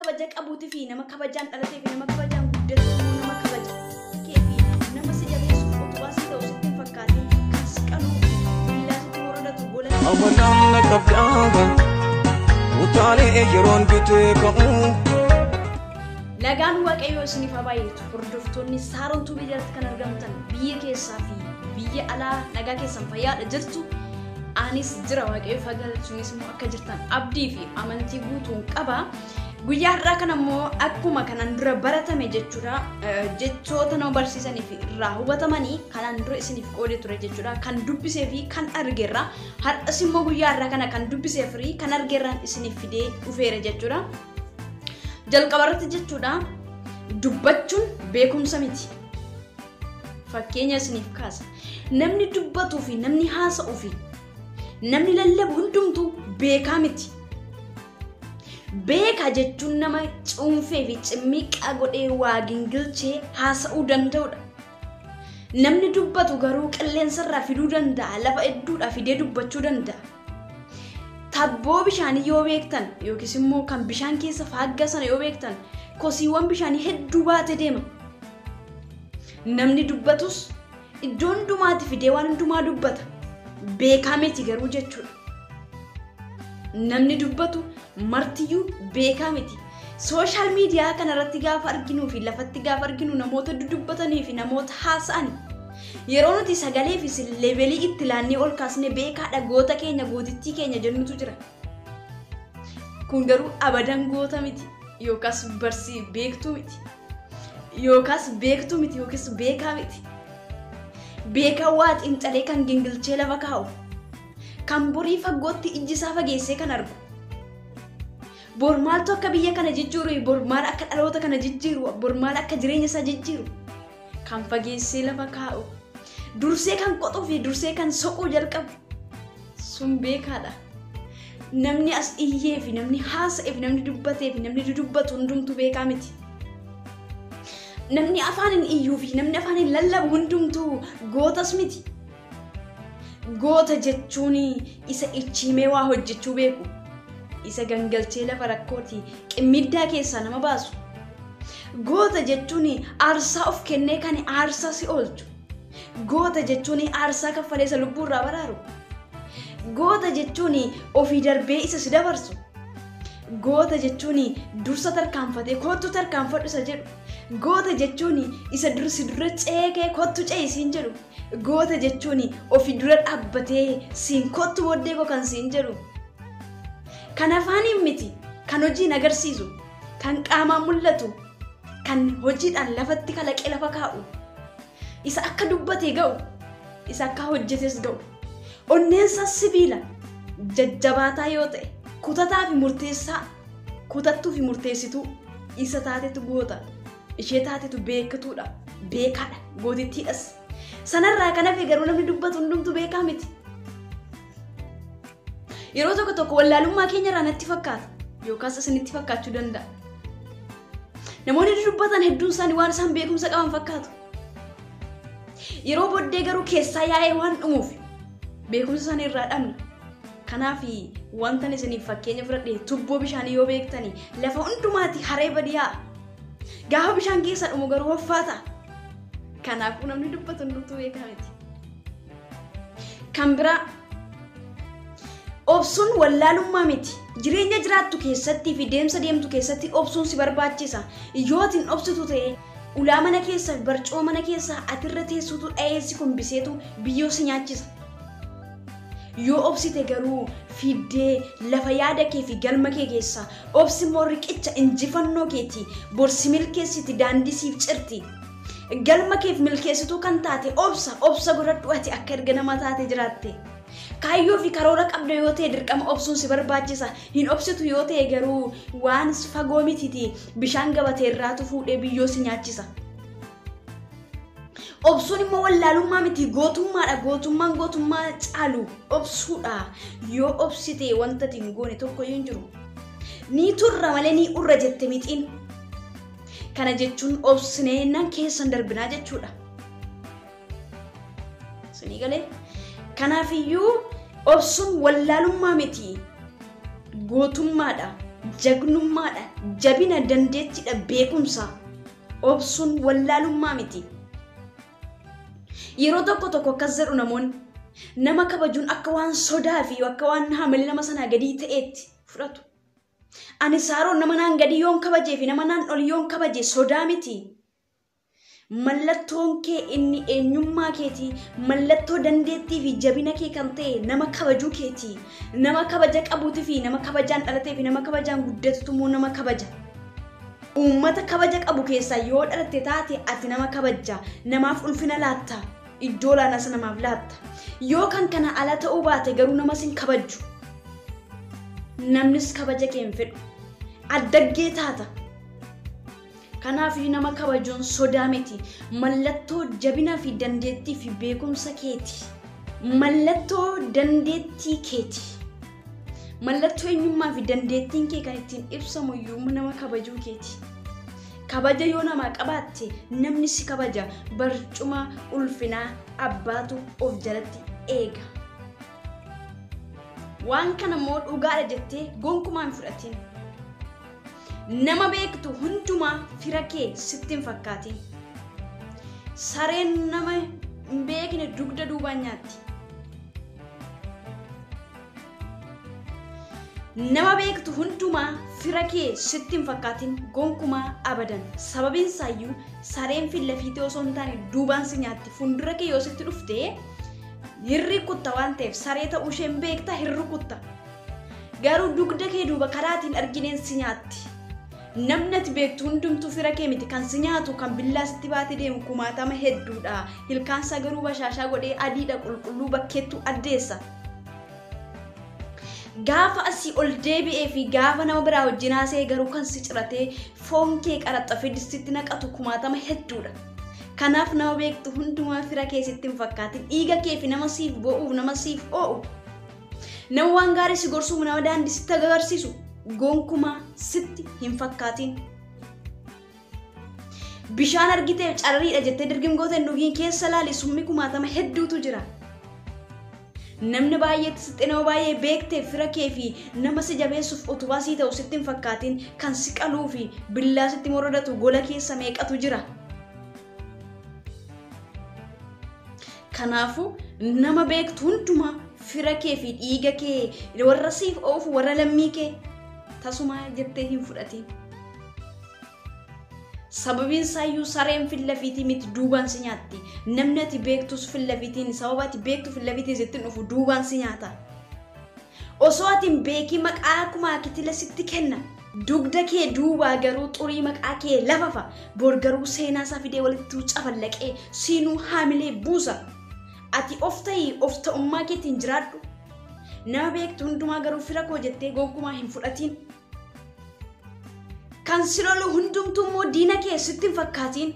kabaja qabuutii fi nama kabajaan dhalatee fi nama kabajaan guddatu nama kabaja keefi nama si jabeessuuf utubaa si ta'u sitti hin fakkaatin kan si qaluu billaa sitti horodatu gola amanaan na qabdaaba utaalee yeroon bitee ka'u nagaan waaqayyoo isiniif haa baay'atu hordoftoonni Saarontuu biyyatti kan argamtan biyya keessaa fi biyya alaa nagaa keessan fayyaadha jirtu anis jira waaqayyoo fagaachuunis immoo akka jirtan abdii fi amantii guutuun qaba. Guyyaa har'aa kana immoo akkuma kanan dura baratame jechuudha jechoota nama barsiisanii fi irraa hubatamanii kanan dura isiniif qoodee ture jechuudha kan dubbisee fi kan argeerra har'as immoo guyyaa har'aa kana kan dubbisee fi kan argeerraan isiniif fidee dhufeera jechuudha. Jalqabarratti jechuudha dubbachuun beekumsa miti. Fakkeenya isiniif kaasa namni dubbatuu fi namni haasa'uu fi namni lallabu hundumtuu beekaa miti. Beeka jechuun nama cuunfee fi cimmiqaa godhee waa gingilchee haasa'uu danda'udha. Namni dubbatu garuu qilleensarraa fiduu danda'a, lafa hedduudhaa fidee dubbachuu danda'a. Tabboo bishaanii yoo beektan yookiis immoo kan bishaan keessa faaggaa sana yoo beektan kosiiwwan bishaanii hedduu baatee deema. Namni dubbatus iddoo hundumaatti fidee waan hundumaa dubbata. Beekaa miti garuu jechuudha. Namni dubbatu martiyyuu beekaa miti. Sooshaal miidiyaa kanarratti gaafa arginuu fi lafatti gaafa arginu namoota dudubbatanii fi namoota haasa'an yeroo nuti sagalee fi levelii itti laannee ol kaasne beekaadha goota keenya gootittii keenya jennutu jira. Kun garuu abadan goota miti yookaas barsii beektuu miti yookaas beektuu miti yookiis beekaa miti. Beekaa waa xiinxalee kan gingilchee lafa kaa'u kan borii fagootti ijji isaa fageessee kan argu. Bormaaltu akka biyya kana jijjiiru, bormaal akka dhaloota kana jijjiiru, bormaal akka jireenya isaa jijjiiru kan fageessee lafa kaa'u. Dursee kan qoxuu fi dursee kan soquu jalqabu sun beekaadha. Namni as iyyee fi namni haasa'ee fi namni dubbatee fi namni dudubbatu hundumtuu beekaa miti. Namni afaanin iyyuu fi namni afaanin lallabu hundumtuu gootas miti. Goota jechuun isa ichimee waa hojjechuu beeku. Isa gangalchee lafa rakkooti qimmiddaa keessaa nama baasu. Goota jechuun aarsaa of kennee kan aarsaa si oolchu. Goota jechuun aarsaa kaffalee isa lubbuurraa baraaru. Goota jechuun ofii darbee isa si dabarsu. Goota jechuun dursa tarkaanfatee kottu tarkaanfadhu isa jedhu. Goota jechuun isa dursi dura ceekee kottu ceesiin jedhu. Goota jechuun ofii dura dhaabbatee siin kottu booddee koo kan siin jedhu. Kan afaaniin miti, kan hojiin agarsiisu, kan qaamaan mul'atu, kan hojiidhaan lafatti kalaqee lafa kaa'u. Isa akka dubbatee ga'u, isa akka hojjetes ga'u. Onneensa sibiila jajjabaataa yoo ta'e, kutataa fi murteessaa, kutattuu fi murteessituu isa taatetu goota. Ishee taatetu beektuudha, beekaadha, gootittiidhas. Sanarraa kan hafe garuu namni dubbatu hundumtuu beekaa miti. Yeroo tokko tokko wallaalummaa keenya irraa natti fakkaata yookaas isinitti fakkaachuu danda'a. Namoonni dubbatan hedduun isaanii waan isaan beekumsa qaban fakkaatu. Yeroo booddee garuu keessaa yaa'ee waan dhumuuf beekumsa isaanii irraa dhabna. Kanaaf wanta isiniif fakkeenya fudhadhee tubboo bishaanii yoo beektanii lafa hundumaatti haree badiyaa gaafa bishaan keessa dhumu garuu hoffaata. Kanaafuu namni dubbatu hundumtuu beekaa miti. Kan biraa obsuun wallaalummaa miti. Jireenya jiraattu keessatti fi deemsa deemtu keessatti obsuun si barbaachisa. Yootiin obsitu ta'e ulaa mana keessa barcoo mana keessa atirra teessutu dhayeessi kumbiseetu biyyoo si nyaachisa. Yoo obsite garuu fiddee lafa yaada kee fi galma kee keessa obsi immoo riqicha injifannoo keeti borsi milkeessiti daandii siif cirti. Galma keef milkeessituu kan taate obsa godhadhu ati akka erga nama taate jiraatte. Kaayyoo fi karoora qabda yoo ta'e dirqama obsuun si barbaachisa. Hin obsitu yoo ta'e garuu waan fagoo mititi bishaan gabatee irraatu fuudhee biyyoo si nyaachisa. Obsuun immoo wallaalummaa miti gootummaadha. Gootummaa caalu obsuudha. Yoo obsite wanta hin goone tokko hin jiru. Ni turra malee ni urra jette mixiin. Kana jechuun obsinee nan keessan darbinaa jechuudha. Sinii galee? Kanaafiyyuu obsuun wallaalummaa miti gootummaadha. jagnummaadha, jabina dandeettiidha, beekumsa, obsuun wallaalummaa miti. Yeroo tokko akkas jedhu namoonni nama kabajuun akka waan sodaa fi akka waan haamilii nama sanaa gadii ta'eetti fudhatu. Ani Saaroon nama naan gadii yoon kabajee fi nama naan ol yoon kabaje sodaa miti. Mallattoon kee inni eenyummaa keetii, mallattoo dandeettii fi jabina kee kan ta'e nama kabajuu keetii, nama kabaja qabuutii fi nama kabajaan dhalatee fi nama kabajaan guddatutu immoo nama kabaja. Uummata kabaja qabu keessaa yoo dhalatte taate ati nama kabaja, namaaf ulfina laatta, iddoo laanaas namaaf laatta. Yoo kan kana ala ta'uu baate garuu nama sin kabaju. Namnis kabaja kee hin fedhu. Addaggee taata. Kanaaf nama kabajuun sodaa miti. Mallattoo jabinaa fi dandeettii fi beekumsa keeti. Mallattoo dandeettii keeti. Mallattoo eenyummaa fi dandeettiin kee kan ittiin ibsamu iyyuu nama kabajuu keeti. Kabaja yoo namaa qabaatte namni si kabaja. Barcuma ulfinaa abbaatu of jalatti eega. Waan kana immoo dhugaadha jettee gonkumaa hin fudhatin. Nama beektu hundumaa fira kee sitti hin fakkaatin. Sareen nama hin beekne dugda duubaan nyaatti. Nama beektu hundumaa fira kee sitti hin fakkaatin gonkumaa abadan. Sababiin isaayyuu sareen fillafiitee osoo hin taane duubaan si nyaatti. Fuuldura kee yoo sitti dhufte hirri kutta waan ta'eef saree ta'uu ishee hin beekta hirri kutta. Garuu dugda kee duuba karaatiin argineen si nyaatti. Namni ati beektu hundumtuu fira kee miti kan si nyaatu kan billaa sitti baatee deemu kumaatama hedduudha. Ilkaansa garuu bashaashaa godhee adiidha qulqulluu bakkeettu addeessa. Gaafa asii ol deebi'ee fi gaafa nama biraa wajjin haasa'ee garuu kan si ciratee foon kee qaraxxafee distitti naqatu kumaatama hedduudha. Kanaaf nama beektu hundumaa fira kee sitti hin fakkaatin. Dhiiga kee fi nama siif bo'uuf nama siif oo'u. Nama waan gaarii si gorsuuf nama daandii sitti agarsiisu. Gonkumaa sitti hin fakkaatin. Bishaan argitee carriidha jettee dirgimgoota hin dhugiin keessa laali summi kumaatama hedduutu jira. Namni baay'eetti sitti nama baay'ee beektee fira kee fi nama si jabeessuuf utubaa sii ta'u sitti hin fakkaatin kan si qaluu fi billaa sitti morodatu gola keessa meeqatu jira. Kanaafuu nama beektu hundumaa fira kee fi dhiiga kee warra siif oofu warra lammii kee tasuma jettee hin fudhatin. Sababiin isaayyuu sareen fillafiitii miti duubaan si nyaatti. Namni ati beektus fillafiitiin sababa ati beektu fillafiitiin sitti dhufu duubaan si nyaata. Osoo ati hin beekii maqaa akkuma kitila sitti kenna. Dugda kee duubaa garuu xurii maqaa kee lafafa. Bor garuu seenaa isaa fidee walitti cafallaqee siinuu haamilee buusa. Ati of ta'ii of ta'ummaa keetiin jiraadhu. Nama beektu hundumaa garuu fira koo jettee gonkumaa hin fudhatin. Kan si lolu hundumtuu immoo diina kee sitti hin fakkaatin.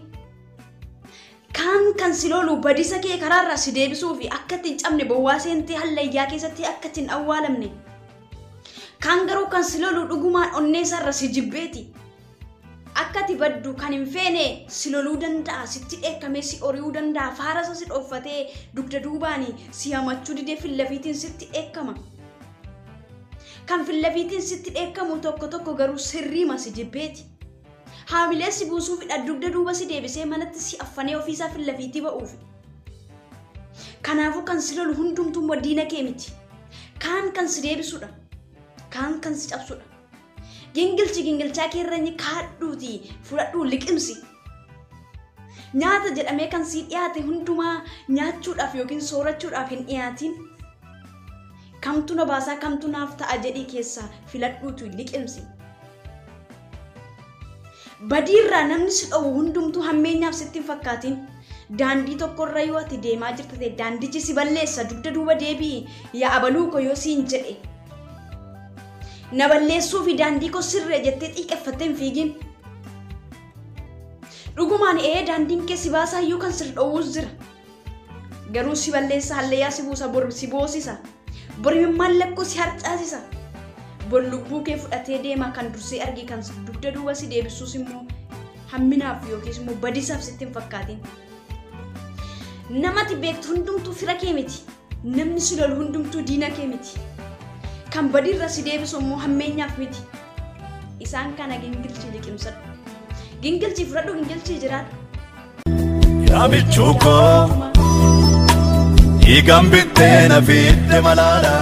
Kan si lolu badisa kee karaarraa si deebisuu fi akka ittiin cabne bowwaa seentee hallayyaa keessatti akka ittiin awwaalamne. Kan garuu kan si lolu dhugumaan onnee isaarra si jibbeeti. Akka ati baddu kan hin feene si loluu danda'a, sitti dheekkamee si ori'uu danda'a, faarasa si dhooffatee dugda duubaanii si hamachuu didee fillafiitiin sitti dheekkama. Kan fillafiitiin sitti dheekkamu tokko garuu sirriima si jibbeeti. Haamilee si buusuufidha dugda duuba si deebisee manatti si affanee ofiisaa fillafiitii ba'uuf. Kanaafuu kan si lolu hundumtuu immoo diina kee miti. Kan si deebisudha. Kan si cabsudha. Gingilchaa keerranyi kaadhuuti fudhadhuu liqimsi. Nyaata jedhamee kan si dhiyaate hundumaa nyaachuudhaaf yookiin soorachuudhaaf hin dhiyaatin. Kamtu na baasaa kamtu naaf ta'a jedhii keessaa filadhuutu liqimsi. Badiirraa namni si dhowwu hundumtuu hammeenyaaf sitti hin fakkaatin. Daandii tokkorra yoo ati deemaa jirta ta'e daandichi si balleessa dugda duuba deebii yaa abaluu koo yoo siin jedhe. Na balleessuu fi daandii koo sirree jettee xiiqeffattee hin fiigin. Dhugumaan daandiin kee si baasaa iyyuu kan sirri dhowwus jira. Garuu si balleessa hallayyaa si buusa bor si boosisa. Bor mallakkoo si harcaasisa. Bor lubbuu kee fudhatee deema kan dursee argi kan dugda duuba si deebisuus immoo hamminaaf yookiis immoo badisaaf sitti hin fakkaatin. Namati beektu hundumtuu fira kee miti. Namni si lolu hundumtuu diina kee miti. Kan badiirra si deebisu immoo hammeenyaaf miti. isaan kana gingilchii liqimsadhu. Gingilchii fudhadhu gingilchii jiraadhu. Yaa michuu koo dhiigaan bittee na fidde malaala.